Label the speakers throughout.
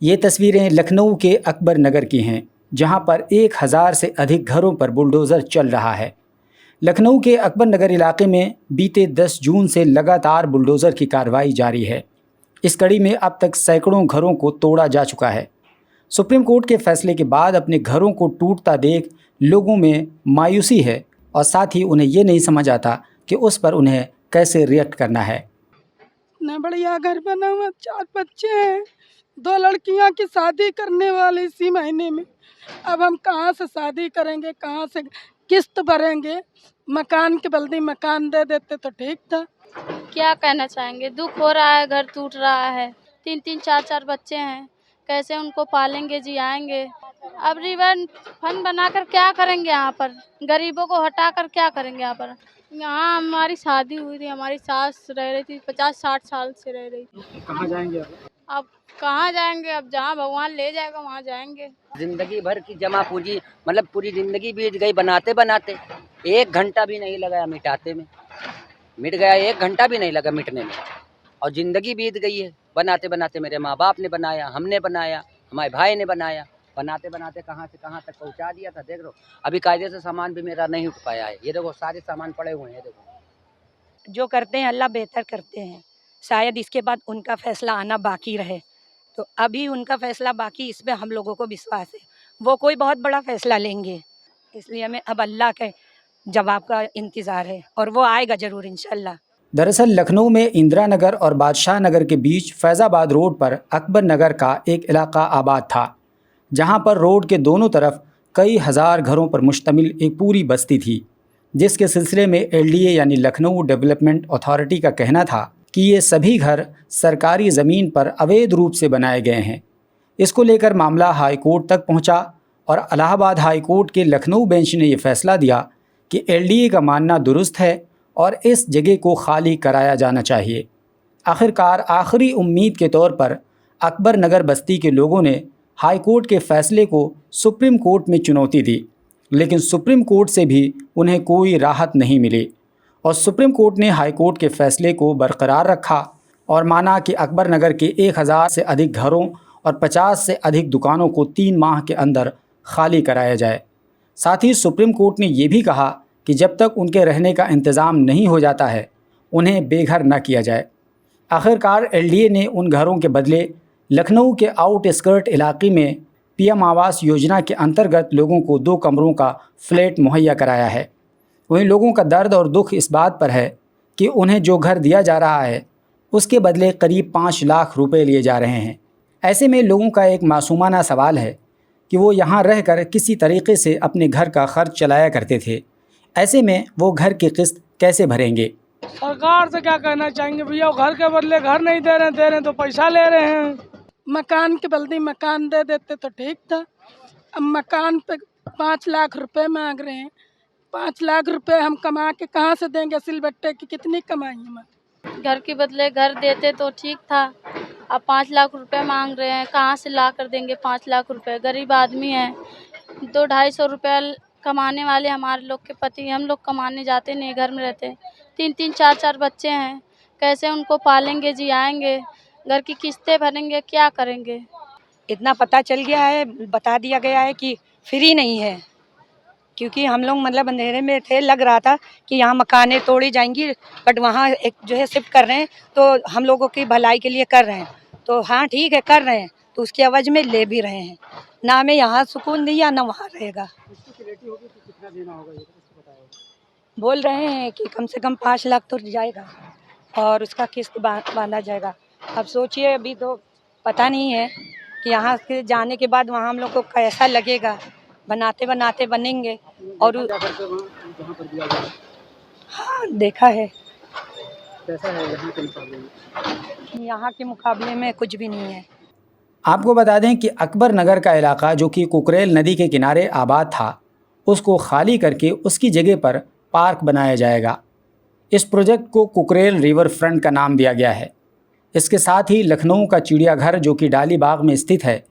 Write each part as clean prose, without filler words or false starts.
Speaker 1: ये तस्वीरें लखनऊ के अकबर नगर की हैं, जहां पर 1000 से अधिक घरों पर बुलडोज़र चल रहा है। लखनऊ के अकबर नगर इलाके में बीते 10 जून से लगातार बुलडोज़र की कार्रवाई जारी है। इस कड़ी में अब तक सैकड़ों घरों को तोड़ा जा चुका है। सुप्रीम कोर्ट के फैसले के बाद अपने घरों को टूटता देख लोगों में मायूसी है और साथ ही उन्हें ये नहीं समझ आता कि उस पर उन्हें कैसे रिएक्ट करना है।
Speaker 2: इतना बढ़िया घर बना हुआ, 4 बच्चे हैं, 2 लड़कियां की शादी करने वाले इसी महीने में। अब हम कहाँ से शादी करेंगे, कहाँ से किस्त भरेंगे? मकान के बल्कि मकान दे देते तो ठीक था।
Speaker 3: क्या कहना चाहेंगे, दुख हो रहा है, घर टूट रहा है, 3-3 4-4 बच्चे हैं, कैसे उनको पालेंगे जियाएंगे? अब रिवर फंड बनाकर क्या करेंगे? यहाँ पर गरीबों को हटाकर क्या करेंगे? यहाँ हमारी शादी हुई थी, हमारी सास रह रही थी, 50-60 साल से रह रही थी।
Speaker 1: कहाँ जाएंगे
Speaker 3: अब कहाँ जाएंगे? अब जहाँ भगवान ले जाएगा वहाँ जाएंगे।
Speaker 4: जिंदगी भर की जमा पूंजी, मतलब पूरी जिंदगी बीत गई बनाते बनाते। 1 घंटा भी नहीं लगाया मिटाते में, मिट गया 1 घंटा भी नहीं लगा मिटने में, और जिंदगी बीत गई है बनाते बनाते। मेरे माँ बाप ने बनाया, हमने बनाया, हमारे भाई ने बनाया, बनाते बनाते कहाँ से कहाँ तक पहुँचा दिया था। देख लो अभी कायदे से सामान भी मेरा नहीं उठ पाया है। ये देखो सारे सामान पड़े हुए हैं। देखो
Speaker 5: जो करते हैं अल्लाह बेहतर करते हैं, शायद इसके बाद उनका फैसला आना बाकी रहे, तो अभी उनका फैसला बाकी, इस पे हम लोगों को विश्वास है वो कोई बहुत बड़ा फैसला लेंगे। इसलिए हमें अब अल्लाह के जवाब का इंतज़ार है और वो आएगा ज़रूर इंशाल्लाह।
Speaker 1: दरअसल लखनऊ में इंदिरा नगर और बादशाह नगर के बीच फैज़ाबाद रोड पर अकबर नगर का एक इलाका आबाद था, जहां पर रोड के दोनों तरफ कई हज़ार घरों पर मुश्तमिल एक पूरी बस्ती थी, जिसके सिलसिले में एलडीए यानी लखनऊ डेवलपमेंट अथॉरिटी का कहना था कि ये सभी घर सरकारी ज़मीन पर अवैध रूप से बनाए गए हैं। इसको लेकर मामला हाई कोर्ट तक पहुंचा और इलाहाबाद हाई कोर्ट के लखनऊ बेंच ने ये फैसला दिया कि एलडीए का मानना दुरुस्त है और इस जगह को खाली कराया जाना चाहिए। आखिरकार आखिरी उम्मीद के तौर पर अकबर नगर बस्ती के लोगों ने हाई कोर्ट के फैसले को सुप्रीम कोर्ट में चुनौती दी, लेकिन सुप्रीम कोर्ट से भी उन्हें कोई राहत नहीं मिली और सुप्रीम कोर्ट ने हाई कोर्ट के फैसले को बरकरार रखा और माना कि अकबर नगर के 1000 से अधिक घरों और 50 से अधिक दुकानों को 3 माह के अंदर खाली कराया जाए। साथ ही सुप्रीम कोर्ट ने ये भी कहा कि जब तक उनके रहने का इंतज़ाम नहीं हो जाता है उन्हें बेघर न किया जाए। आखिरकार एलडीए ने उन घरों के बदले लखनऊ के आउटस्कर्ट इलाके में पीएम आवास योजना के अंतर्गत लोगों को 2 कमरों का फ्लैट मुहैया कराया है। वहीं लोगों का दर्द और दुख इस बात पर है कि उन्हें जो घर दिया जा रहा है उसके बदले करीब 5 लाख रुपए लिए जा रहे हैं। ऐसे में लोगों का एक मासूमाना सवाल है कि वो यहाँ रहकर किसी तरीके से अपने घर का खर्च चलाया करते थे, ऐसे में वो घर की किस्त कैसे भरेंगे?
Speaker 2: सरकार से क्या कहना चाहेंगे भैया, घर के बदले घर नहीं दे रहे तो पैसा ले रहे हैं। मकान के बदले मकान दे देते तो ठीक था। अब मकान पे 5 लाख रुपए मांग रहे हैं। 5 लाख रुपए हम कमा के कहाँ से देंगे? सिलबट्टे की कितनी कमाई है?
Speaker 3: घर के बदले घर देते तो ठीक था, अब 5 लाख रुपए मांग रहे हैं, कहाँ से ला कर देंगे 5 लाख रुपए? गरीब आदमी हैं, 200-250 रुपये कमाने वाले हमारे लोग के पति, हम लोग कमाने जाते नहीं, घर में रहते। 3-3 4-4 बच्चे हैं, कैसे उनको पालेंगे जियाएंगे? घर की किस्तें भरेंगे, क्या करेंगे?
Speaker 5: इतना पता चल गया है, बता दिया गया है कि फ्री नहीं है, क्योंकि हम लोग मतलब अंधेरे में थे, लग रहा था कि यहाँ मकानें तोड़ी जाएंगी, बट वहाँ एक जो है शिफ्ट कर रहे हैं, तो हम लोगों की भलाई के लिए कर रहे हैं, तो हाँ ठीक है कर रहे हैं, तो उसके एवज में ले भी रहे हैं। ना हमें यहाँ सुकून दिया ना वहाँ रहेगा। बोल रहे हैं कि कम से कम 5 लाख तो जाएगा और उसका किस्त बांधा जाएगा। अब सोचिए, अभी तो पता नहीं है कि यहाँ से जाने के बाद वहाँ हम लोग को कैसा लगेगा। बनाते बनाते बनेंगे और हाँ देखा है,
Speaker 1: कैसा है यहाँ के मुकाबले में?
Speaker 5: यहाँ के मुकाबले में कुछ भी नहीं है।
Speaker 1: आपको बता दें कि अकबर नगर का इलाका जो कि कुकरेल नदी के किनारे आबाद था, उसको खाली करके उसकी जगह पर पार्क बनाया जाएगा। इस प्रोजेक्ट को कुकरेल रिवर फ्रंट का नाम दिया गया है। इसके साथ ही लखनऊ का चिड़ियाघर जो कि डाली बाग में स्थित है,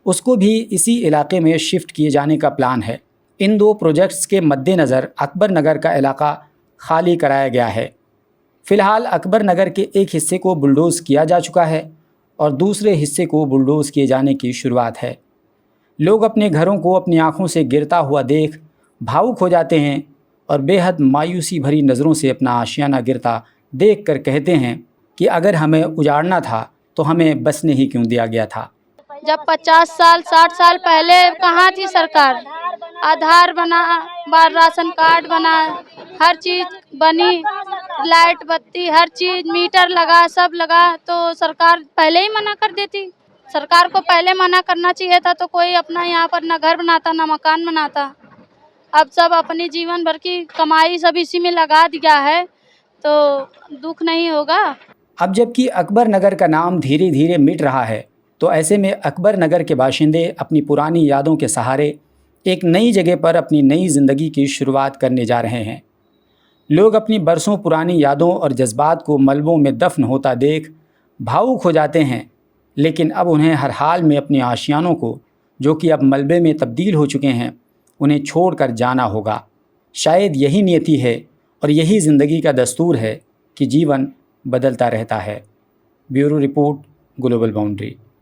Speaker 1: उसको भी इसी इलाके में शिफ्ट किए जाने का प्लान है। इन 2 प्रोजेक्ट्स के मद्देनज़र अकबर नगर का इलाका खाली कराया गया है। फ़िलहाल अकबर नगर के एक हिस्से को बुलडोज़ किया जा चुका है और दूसरे हिस्से को बुलडोज किए जाने की शुरुआत है। लोग अपने घरों को अपनी आंखों से गिरता हुआ देख भावुक हो जाते हैं और बेहद मायूसी भरी नज़रों से अपना आशियाना गिरता देख कर कहते हैं कि अगर हमें उजाड़ना था तो हमें बसने ही क्यों दिया गया था।
Speaker 3: जब 50 साल 60 साल पहले कहाँ थी सरकार? आधार बना, राशन कार्ड बना, हर चीज़ बनी, लाइट बत्ती हर चीज़, मीटर लगा, सब लगा, तो सरकार पहले ही मना कर देती। सरकार को पहले मना करना चाहिए था, तो कोई अपना यहाँ पर ना घर बनाता ना मकान बनाता। अब सब अपनी जीवन भर की कमाई सब इसी में लगा दिया है, तो दुख नहीं होगा।
Speaker 1: अब जबकि अकबर नगर का नाम धीरे धीरे मिट रहा है, तो ऐसे में अकबर नगर के बाशिंदे अपनी पुरानी यादों के सहारे एक नई जगह पर अपनी नई ज़िंदगी की शुरुआत करने जा रहे हैं। लोग अपनी बरसों पुरानी यादों और जज्बात को मलबों में दफन होता देख भावुक हो जाते हैं, लेकिन अब उन्हें हर हाल में अपने आशियानों को, जो कि अब मलबे में तब्दील हो चुके हैं, उन्हें छोड़कर जाना होगा। शायद यही नियति है और यही ज़िंदगी का दस्तूर है कि जीवन बदलता रहता है। Bureau report, global boundary.